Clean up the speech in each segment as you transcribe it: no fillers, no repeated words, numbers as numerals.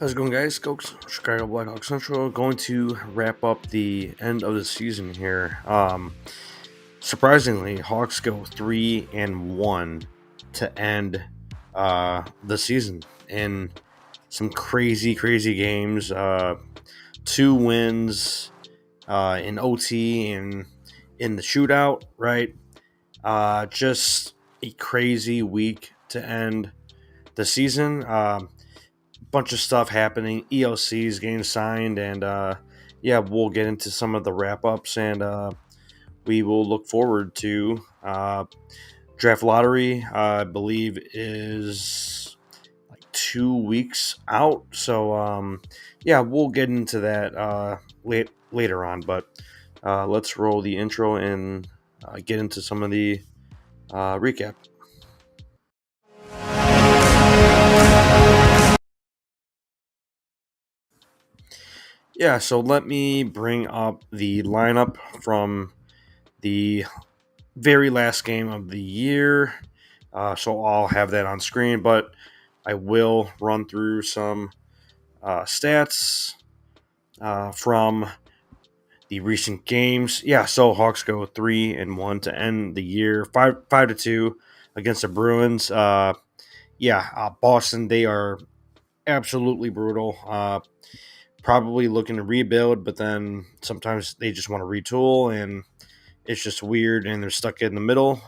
How's it going, guys? Skoks, Chicago Blackhawks Central. Going to wrap up the end of the season here. Surprisingly, Hawks go 3-1 to end the season in some crazy, crazy games. Two wins in OT and in the shootout. Right, just a crazy week to end the season. Bunch of stuff happening. ELCs getting signed, and yeah, we'll get into some of the wrap ups, and we will look forward to draft lottery. I believe is like 2 weeks out, so yeah, we'll get into that later on. But let's roll the intro and get into some of the recap. Yeah, so let me bring up the lineup from the very last game of the year. So I'll have that on screen, but I will run through some stats from the recent games. Yeah, so Hawks go 3-1 to end the year, 5-2 against the Bruins. Boston, they are absolutely brutal. Probably looking to rebuild, but then sometimes they just want to retool, and it's just weird, and they're stuck in the middle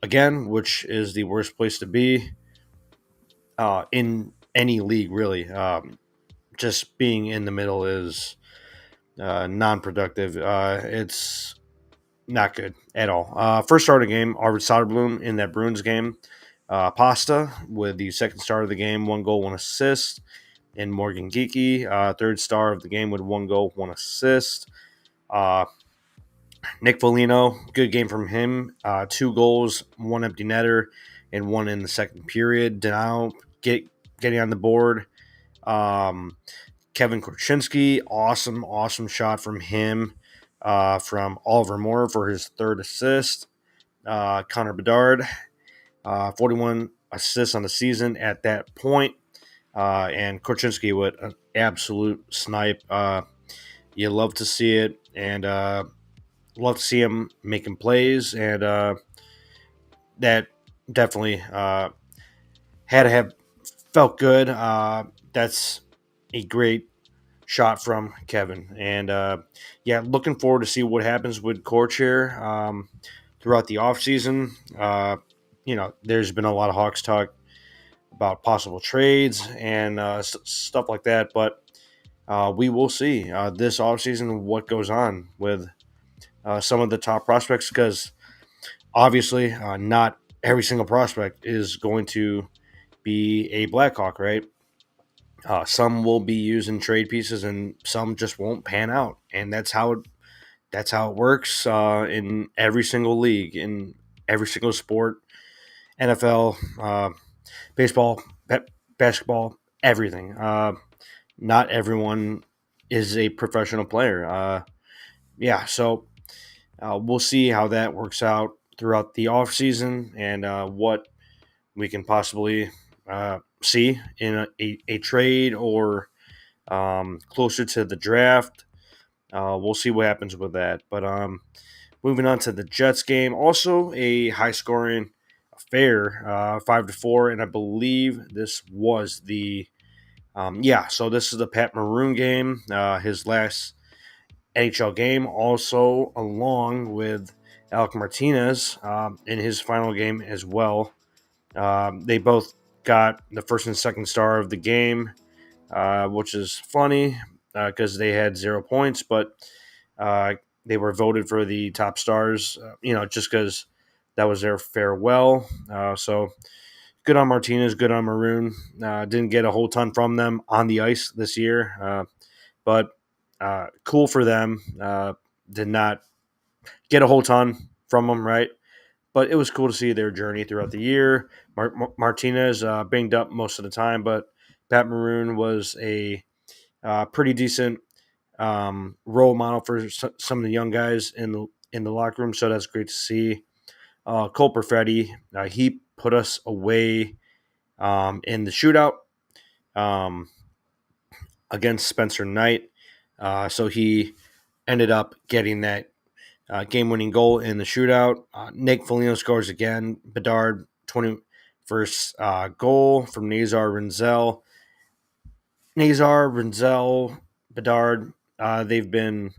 again, which is the worst place to be in any league, really. Just being in the middle is non-productive. It's not good at all. First start of the game, Arvid Soderblom in that Bruins game. Pasta with the second star of the game, 1 goal, 1 assist. And Morgan Geeky, third star of the game with 1 goal, 1 assist. Nick Foligno, good game from him. 2 goals, 1 empty netter, and 1 in the second period. Now getting on the board. Um, Kevin Korchinski, awesome shot from him. From Oliver Moore for his third assist. Connor Bedard, 41 assists on the season at that point. And Korchinski with an absolute snipe. You love to see it, and love to see him making plays, and that definitely had to have felt good. That's a great shot from Kevin, and yeah, looking forward to see what happens with Corch here throughout the offseason. There's been a lot of Hawks talk about possible trades and stuff like that, but we will see this offseason what goes on with some of the top prospects, because obviously not every single prospect is going to be a Blackhawk, right? Some will be used in trade pieces, and some just won't pan out, and that's how it works in every single league, in every single sport, NFL, baseball, basketball, everything. Not everyone is a professional player. Yeah, so we'll see how that works out throughout the offseason, and what we can possibly see in a trade or closer to the draft. We'll see what happens with that. But moving on to the Jets game, also a high scoring affair, 5-4, and I believe this was the so this is the Pat Maroon game, his last NHL game, also along with Alec Martinez in his final game as well. They both got the first and second star of the game, which is funny because they had 0 points, but uh, they were voted for the top stars, just because that was their farewell. So good on Martinez, good on Maroon. Didn't get a whole ton from them on the ice this year, but cool for them. Did not get a whole ton from them, right? But it was cool to see their journey throughout the year. Martinez banged up most of the time, but Pat Maroon was a pretty decent role model for some of the young guys in the locker room. So that's great to see. Cole Perfetti, he put us away in the shootout. Um, against Spencer Knight. So he ended up getting that game-winning goal in the shootout. Nick Foligno scores again. Bedard 21st goal from Renzel, Bedard. They've been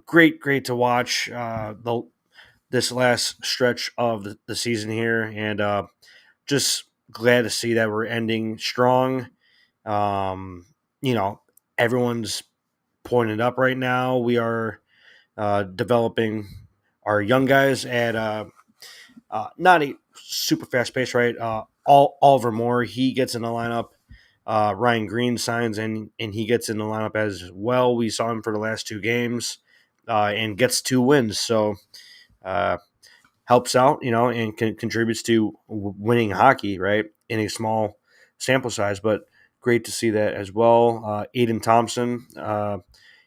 great to watch this last stretch of the season here, and just glad to see that we're ending strong. Um, you know, everyone's pointed up right now. We are developing our young guys at not a super fast pace, right? Oliver Moore, he gets in the lineup. Ryan Green signs and he gets in the lineup as well. We saw him for the last two games and gets two wins. So uh, helps out, and contributes to winning hockey, right, in a small sample size. But great to see that as well. Aiden Thompson,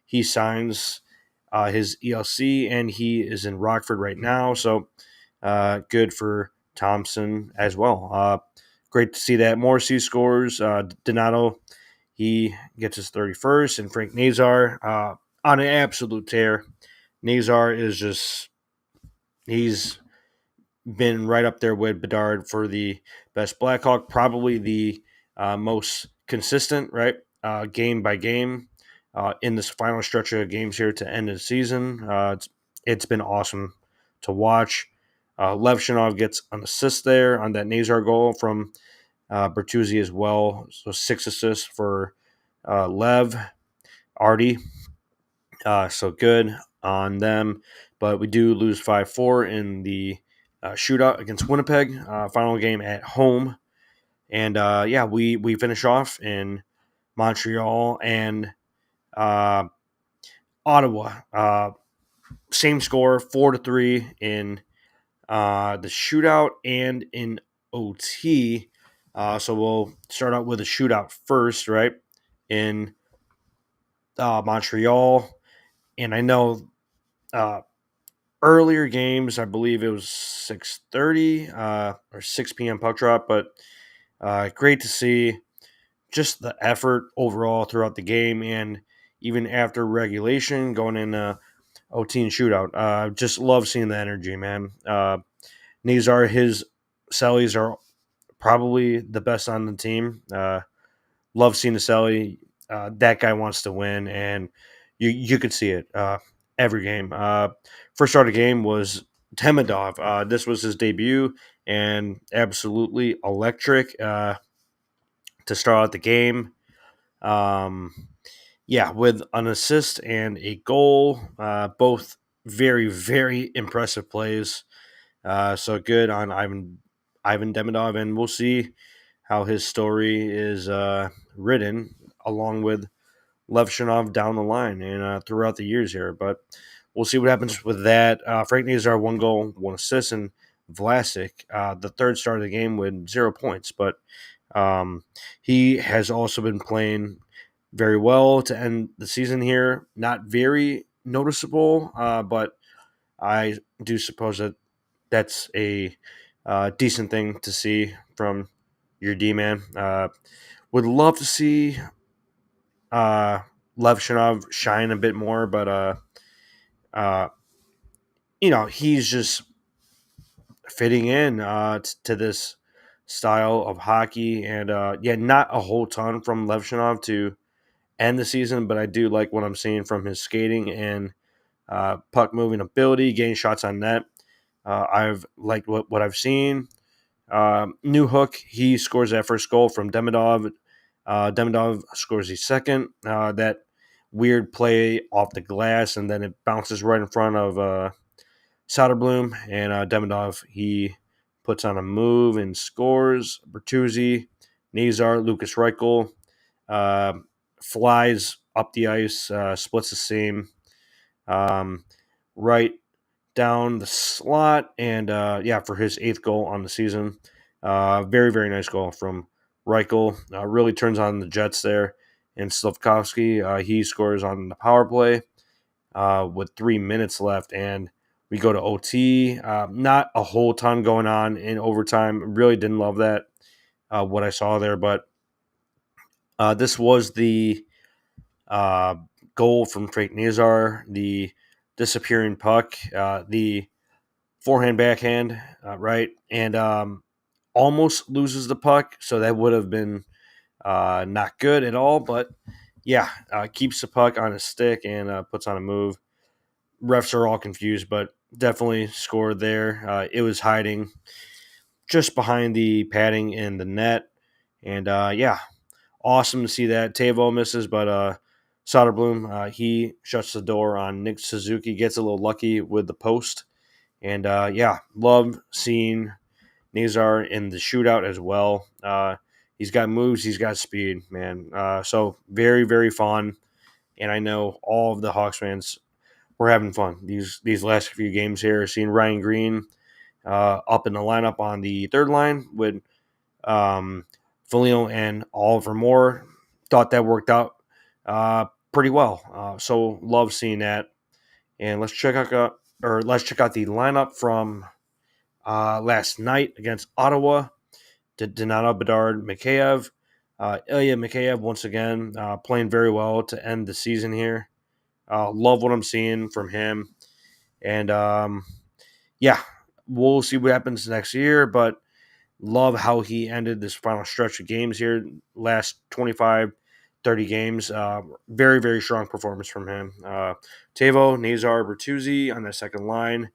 he signs his ELC, and he is in Rockford right now. So good for Thompson as well. Great to see that. Morrissey scores. Donato, he gets his 31st, and Frank Nazar on an absolute tear. Nazar is just, he's been right up there with Bedard for the best Blackhawk, probably the most consistent, right, game by game in this final stretch of games here to end the season. It's been awesome to watch. Levshinov gets an assist there on that Nazar goal from Bertuzzi as well. So 6 assists for Lev, Artie. So good on them. But we do lose 5-4 in the shootout against Winnipeg. Final game at home. And we finish off in Montreal and Ottawa. Same score, 4-3 in the shootout and in OT. So we'll start out with a shootout first, right? In Montreal. And I know earlier games, I believe it was 6:30 or 6 p.m. puck drop, but great to see just the effort overall throughout the game and even after regulation going in OT and shootout. Just love seeing the energy, man. Nazar, his Sellies are probably the best on the team. Love seeing the Selly. That guy wants to win, and you could see it every game. First start of the game was Temidov. This was his debut, and absolutely electric to start out the game. With an assist and a goal, both very, very impressive plays. So good on Ivan Demidov, and we'll see how his story is written along with Levshinov down the line and throughout the years here. But we'll see what happens with that. Frank Nazar, 1 goal, 1 assist, and Vlasic, the third start of the game with 0 points. But he has also been playing very well to end the season here. Not very noticeable, but I do suppose that that's a decent thing to see from your D-man. Would love to see Levshinov shine a bit more, but he's just fitting in to this style of hockey, and not a whole ton from Levshinov to end the season, but I do like what I'm seeing from his skating and puck moving ability, getting shots on net. I've liked what I've seen. New Hook, he scores that first goal from Demidov. Demidov scores the second. That weird play off the glass, and then it bounces right in front of Soderblom. And Demidov, he puts on a move and scores. Bertuzzi, Nazar, Lucas Reichel flies up the ice, splits the seam right down the slot, and for his 8th goal on the season. Very, very nice goal from Reichel. Really turns on the Jets there. And Slavkovsky, he scores on the power play with 3 minutes left, and we go to OT. Not a whole ton going on in overtime. Really didn't love that, what I saw there, but This was the uh, goal from Frank Nazar, the disappearing puck, the forehand backhand, right, and almost loses the puck, so that would have been not good at all. But yeah, keeps the puck on his stick and puts on a move. Refs are all confused, but definitely scored there. It was hiding just behind the padding in the net, and yeah, awesome to see that. Tavo misses, but Soderblom, he shuts the door on Nick Suzuki, gets a little lucky with the post. And yeah, love seeing Nazar in the shootout as well. He's got moves, he's got speed, man. So very, very fun. And I know all of the Hawks fans were having fun these last few games here. Seeing Ryan Green up in the lineup on the third line with Foligno and Oliver Moore. Thought that worked out pretty well. So love seeing that. And let's check out the lineup from last night against Ottawa. Donato, Bedard, Mikheyev. Ilya Mikheyev once again playing very well to end the season here. Love what I'm seeing from him. And yeah, we'll see what happens next year, but love how he ended this final stretch of games here, last 25, 30 games. Very, very strong performance from him. Tavo, Nazar, Bertuzzi on the second line.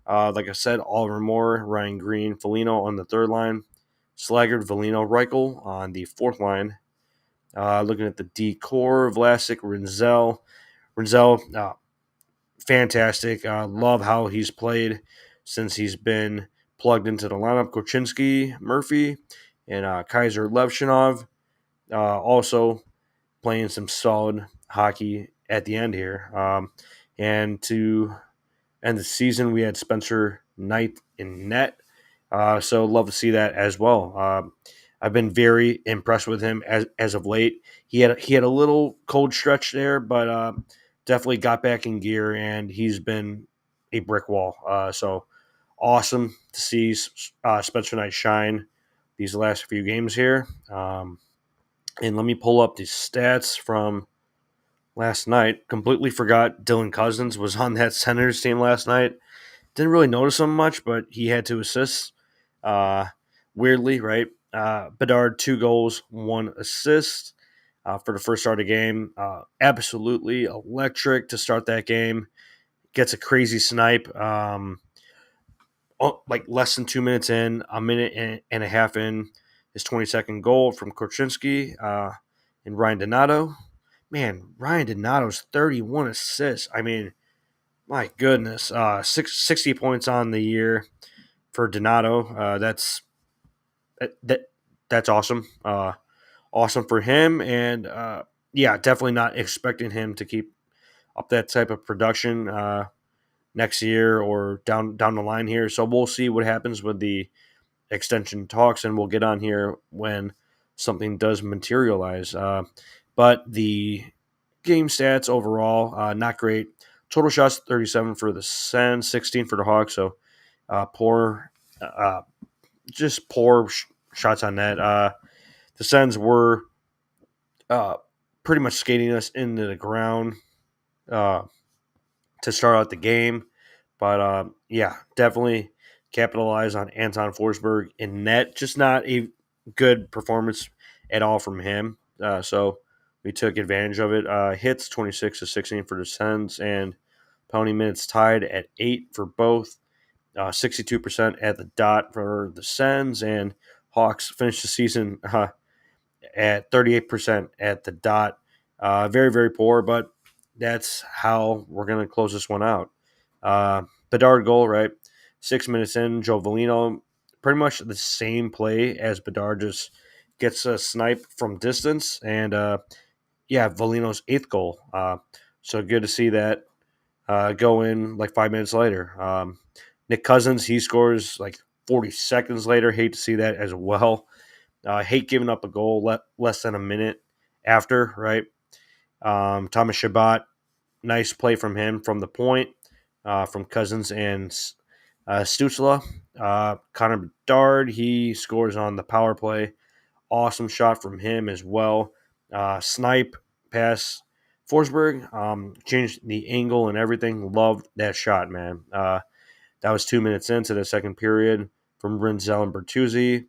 Like I said, Oliver Moore, Ryan Green, Foligno on the third line. Slaggard, Valino, Reichel on the fourth line. Looking at the D core, Vlasic, Rinzel. Rinzel, fantastic. Love how he's played since he's been plugged into the lineup. Korchinski, Murphy, and Kaiser Levshinov also playing some solid hockey at the end here. And to end the season, we had Spencer Knight in net. So love to see that as well. I've been very impressed with him as of late. He had a little cold stretch there, but definitely got back in gear, and he's been a brick wall. So awesome to see Spencer Knight shine these last few games here. And let me pull up the stats from last night. Completely forgot Dylan Cousins was on that Senators team last night. Didn't really notice him much, but he had 2 assists. Uh, Weirdly, right? Bedard, 2 goals, 1 assist for the first start of the game. Absolutely electric to start that game. Gets a crazy snipe. Like less than 2 minutes in, a minute and a half in, his 22nd goal from Korchinski and Ryan Donato. Man, Ryan Donato's 31 assists. I mean, my goodness, 60 points on the year for Donato. That that's awesome. Awesome for him, and yeah, definitely not expecting him to keep up that type of production next year or down the line here. So we'll see what happens with the extension talks, and we'll get on here when something does materialize. But the game stats overall, not great. Total shots 37 for the Sens, 16 for the Hawks. So poor, uh, just poor shots on net. The Sens were uh, pretty much skating us into the ground uh, to start out the game. But yeah, definitely capitalize on Anton Forsberg in net. Just not a good performance at all from him. So we took advantage of it. Hits 26 to 16 for the Sens, and penalty minutes tied at 8 for both. 62% at the dot for the Sens, and Hawks finished the season at 38% at the dot. Very, very poor, but that's how we're going to close this one out. Bedard goal, right? 6 minutes in, Joe Valino, pretty much the same play as Bedard, just gets a snipe from distance. And yeah, Valino's eighth goal. So good to see that go in like 5 minutes later. Nick Cousins, he scores like 40 seconds later. Hate to see that as well. Hate giving up a goal less than a minute after, right? Thomas Shabbat, nice play from him from the point, from Cousins and Stutzla. Connor Bedard, he scores on the power play. Awesome shot from him as well. snipe pass Forsberg, changed the angle and everything. Loved that shot, man. That was 2 minutes into the second period from Rinzel and Bertuzzi.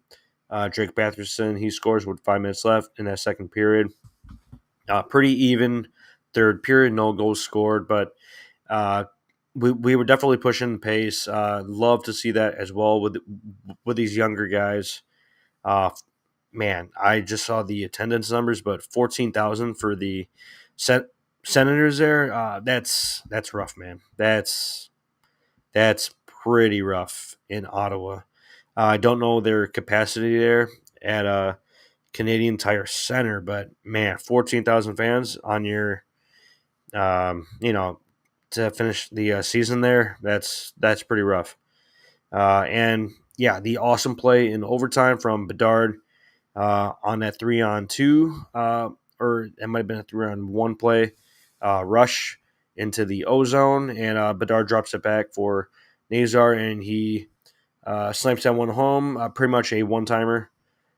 Drake Batherson, he scores with 5 minutes left in that second period. Pretty even third period, no goals scored, but uh, we were definitely pushing the pace. Love to see that as well with these younger guys. Uh, Man, I just saw the attendance numbers, but 14,000 for the Sen- Senators there. That's rough, man. That's pretty rough in Ottawa. I don't know their capacity there at Canadian Tire Center, but man, 14,000 fans on your, you know, to finish the season there. That's pretty rough. And yeah, the awesome play in overtime from Bedard on that 3-on-2, or it might have been a 3-on-1 play, rush into the O zone, and Bedard drops it back for Nazar, and he snipes that one home. Pretty much a one timer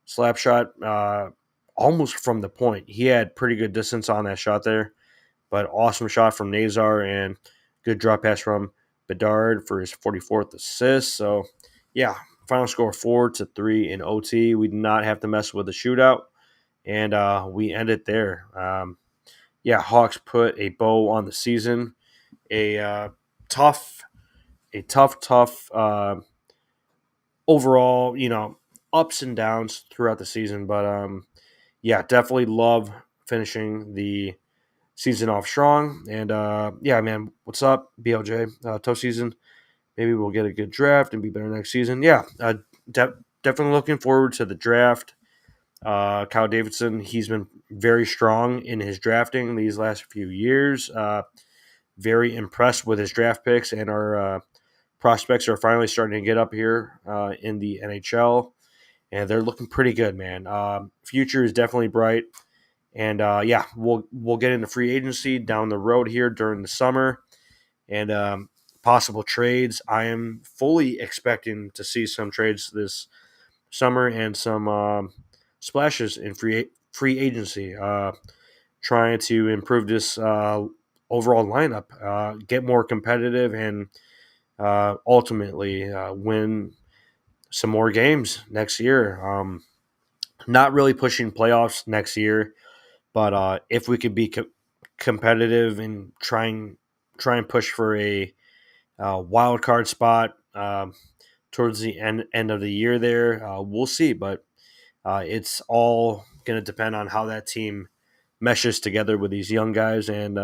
slap shot, almost from the point. He had pretty good distance on that shot there, but awesome shot from Nazar and good drop pass from Bedard for his 44th assist. So, yeah, final score 4-3 in OT. We did not have to mess with the shootout, and we end it there. Yeah, Hawks put a bow on the season. A tough, tough overall, ups and downs throughout the season. But yeah, definitely love finishing the season off strong. And yeah, man, what's up, BLJ? Tough season. Maybe we'll get a good draft and be better next season. Yeah, definitely looking forward to the draft. Kyle Davidson, he's been very strong in his drafting these last few years. Very impressed with his draft picks, and our prospects are finally starting to get up here in the NHL, and they're looking pretty good, man. Future is definitely bright, and yeah, we'll get into free agency down the road here during the summer, and possible trades. I am fully expecting to see some trades this summer and some splashes in free agency. Trying to improve this overall lineup, get more competitive, and ultimately win some more games next year. Not really pushing playoffs next year, but if we could be competitive and try and push for a wild card spot towards the end of the year, there we'll see. But it's all going to depend on how that team meshes together with these young guys and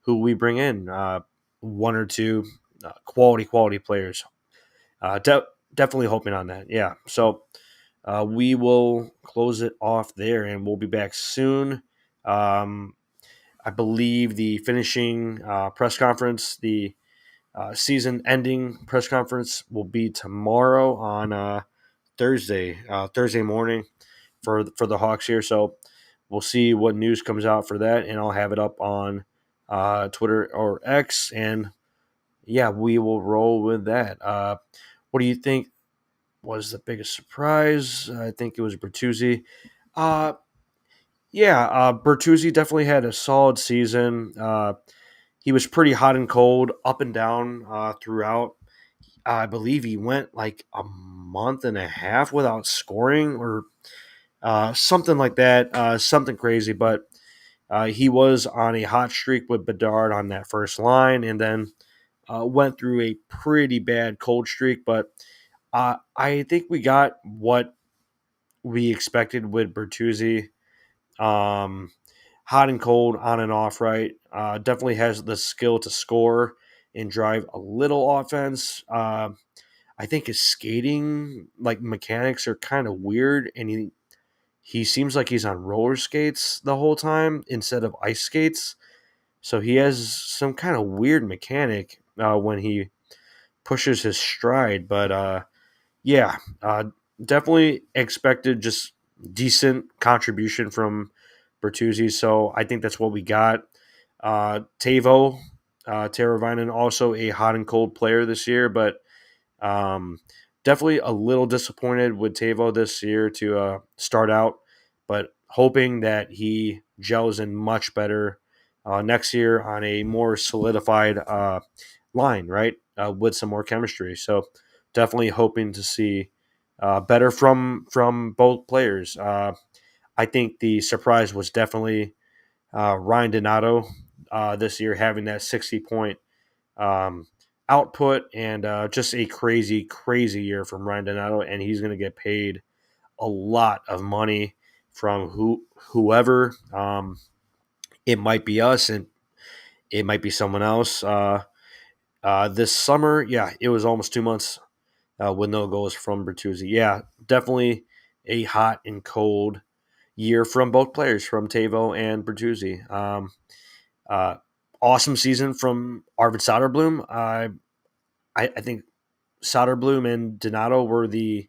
who we bring in. One or two quality players. Definitely hoping on that. Yeah. So we will close it off there, and we'll be back soon. Um, I believe the finishing press conference, the season ending press conference, will be tomorrow on Thursday morning for the Hawks here. So we'll see what news comes out for that, and I'll have it up on Twitter or X, and yeah, we will roll with that. What do you think was the biggest surprise? I think it was Bertuzzi. Uh, yeah, Bertuzzi definitely had a solid season. He was pretty hot and cold, up and down throughout. I believe he went like a month and a half without scoring or something like that, something crazy. But he was on a hot streak with Bedard on that first line, and then went through a pretty bad cold streak. But I think we got what we expected with Bertuzzi. Um, Hot and cold, on and off, right? Definitely has the skill to score and drive a little offense. I think his skating like mechanics are kind of weird, and he seems like he's on roller skates the whole time instead of ice skates. So he has some kind of weird mechanic when he pushes his stride. But yeah, definitely expected just decent contribution from Bertuzzi. So I think that's what we got. Tavo, Teravainen, also a hot and cold player this year, but definitely a little disappointed with Tavo this year to start out. but hoping that he gels in much better next year on a more solidified line, right, with some more chemistry. So definitely hoping to see better from both players. I think the surprise was definitely Ryan Donato this year having that 60-point um, output and just a crazy, crazy year from Ryan Donato, and he's going to get paid a lot of money from whoever. It might be us, and it might be someone else. This summer, yeah, it was almost 2 months with no goals from Bertuzzi. Yeah, definitely a hot and cold year from both players, from Tavo and Bertuzzi. Uh, awesome season from Arvid Soderblom. I think Soderblom and Donato were the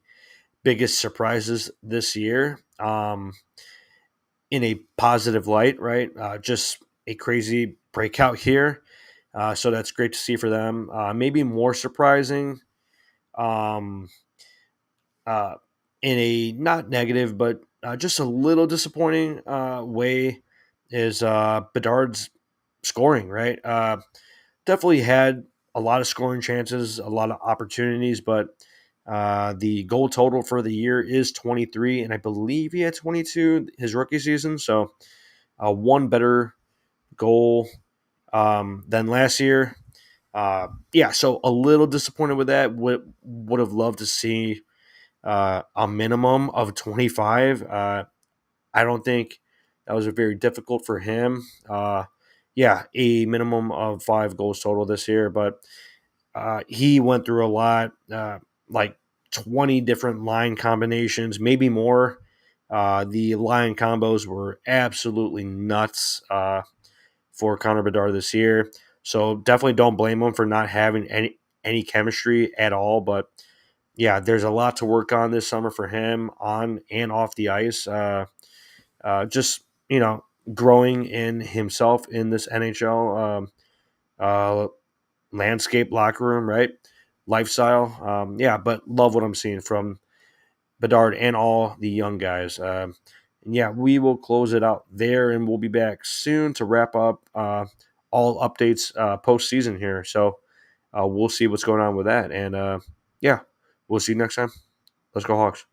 biggest surprises this year, in a positive light, right? Just a crazy breakout here. So that's great to see for them. Maybe more surprising, um, uh, in a not negative, but just a little disappointing way, is Bedard's scoring, right? Definitely had a lot of scoring chances, a lot of opportunities, but the goal total for the year is 23, and I believe he had 22 his rookie season. So one better goal than last year. Yeah, so a little disappointed with that. Would have loved to see a minimum of 25. I don't think that was very difficult for him. Yeah, a minimum of 5 goals total this year, but he went through a lot, like 20 different line combinations, maybe more. The line combos were absolutely nuts for Connor Bedard this year. So definitely don't blame him for not having any chemistry at all. But yeah, there's a lot to work on this summer for him on and off the ice. Just growing in himself in this NHL uh, landscape, locker room, right, lifestyle. Yeah, but love what I'm seeing from Bedard and all the young guys. And yeah, we will close it out there, and we'll be back soon to wrap up all updates postseason here. So we'll see what's going on with that, and yeah, we'll see you next time. Let's go Hawks.